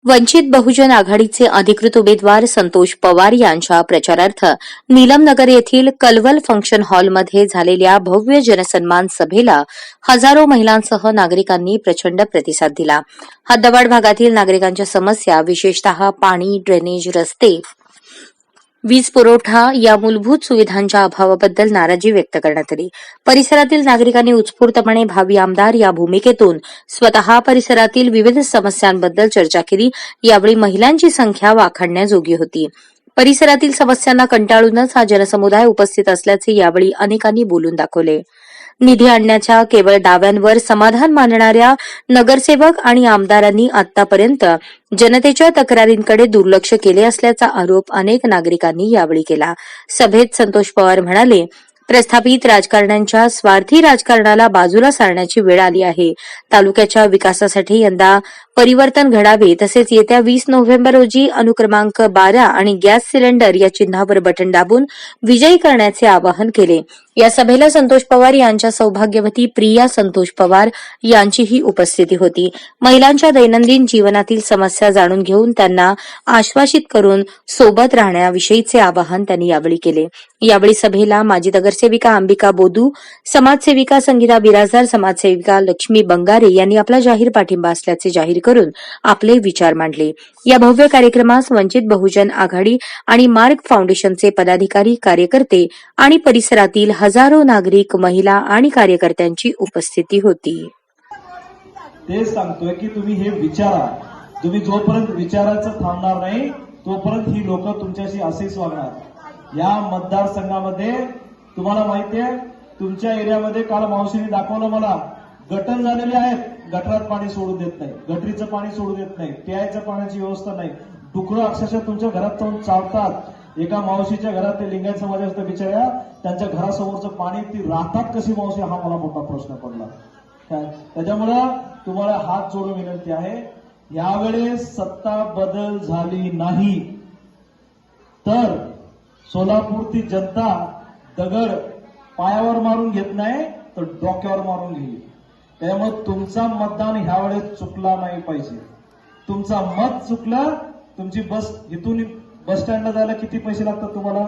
वंचित बहुजन आघाडीचे अधिकृत उमेदवार संतोष पवार यांच्या प्रचारार्थ नीलमनगर येथील कलवल फंक्शन हॉलमध्ये झालेल्या भव्य जनसन्मान सभेला हजारो महिलांसह नागरिकांनी प्रचंड प्रतिसाद दिला. हद्दवाढ भागातील नागरिकांच्या समस्या, विशेषतः पाणी, ड्रेनेज, रस्ते, वीज पुरवठा या मूलभूत सुविधांच्या अभावाबद्दल नाराजी व्यक्त करण्यात आली. परिसरातील नागरिकांनी उत्स्फूर्तपणे भावी आमदार या भूमिकेतून स्वतः परिसरातील विविध समस्यांबद्दल चर्चा केली. यावेळी महिलांची संख्या वाखाणण्याजोगी होती. परिसरातील समस्यांना कंटाळूनच हा जनसमुदाय उपस्थित असल्याचे यावेळी अनेकांनी बोलून दाखवले. निधी आणण्याच्या केवळ दाव्यांवर समाधान मानणाऱ्या नगरसेवक आणि आमदारांनी आतापर्यंत जनतेच्या तक्रारींकडे दुर्लक्ष केले असल्याचा आरोप अनेक नागरिकांनी यावेळी केला. सभेत संतोष पवार म्हणाले, प्रस्थापित राजकारण्यांच्या स्वार्थी राजकारणाला बाजूला सारण्याची वेळ आली आहे. तालुक्याच्या विकासासाठी यंदा परिवर्तन घडावे, तसेच येत्या 20 नोव्हेंबर रोजी अनुक्रमांक 12 आणि गॅस सिलेंडर या चिन्हावर बटन दाबून विजयी करण्याचे आवाहन केले. या सभेला संतोष पवार यांच्या सौभाग्यवती प्रिया संतोष पवार यांचीही उपस्थिती होती. महिलांच्या दैनंदिन जीवनातील समस्या जाणून घेऊन त्यांना आश्वासित करून सोबत राहण्याविषयीचे आवाहन त्यांनी यावेळी केले. यावेळी सभेला माजी नगरसेविका अंबिका बोदू, समाजसेविका संगीता बिराजदार, समाजसेविका लक्ष्मी बंगारे यांनी आपला जाहीर पाठिंबा असल्याचे जाहीर करून आपले विचार मांडले. या भव्य कार्यक्रमास वंचित बहुजन आघाडी आणि मार्ग फाउंडेशनचे पदाधिकारी, कार्यकर्ते आणि परिसरातील हजारो नागरिक, महिला आणि कार्यकर्त्यांची उपस्थिती होती. ते सांगतोय की तुम्ही हे विचारा. तुम्ही जोपर्यंत विचारायचं थांबणार नाही तोपर्यंत ही लोक तुमच्याशी असेच वागणार. या मतदारसंघामध्ये तुम्हाला माहिती आहे, तुमच्या एरियामध्ये काल मावशीने दाखवलं मला, गटर झालेले आहेत, गटरात पाणी सोडू देत नाही, गटरीचं पाणी सोडू देत नाही, प्यायच्या पाण्याची व्यवस्था नाही. डुकरं अक्षरशः तुमच्या घरात जाऊन चावतात. एका मावशीच्या घरात ते लिंगायत समाजाच्या बिचाऱ्या, त्यांच्या घरासमोरचं पाणी ती राहतात कशी मावशी, हा मला मोठा प्रश्न पडला. त्याच्यामुळं तुम्हाला हात जोडून विनंती आहे, यावेळेस सत्ता बदल झाली नाही तर सोलापूरची जनता दगड पायावर मारून घेत नाही तर डोक्यावर मारून घेईल. त्यामुळे तुमचा मतदान ह्यावेळेस चुकला नाही पाहिजे. तुमचा मत चुकलं, तुमची बस इथून बस स्टँडला जायला किती पैसे लागतात तुम्हाला?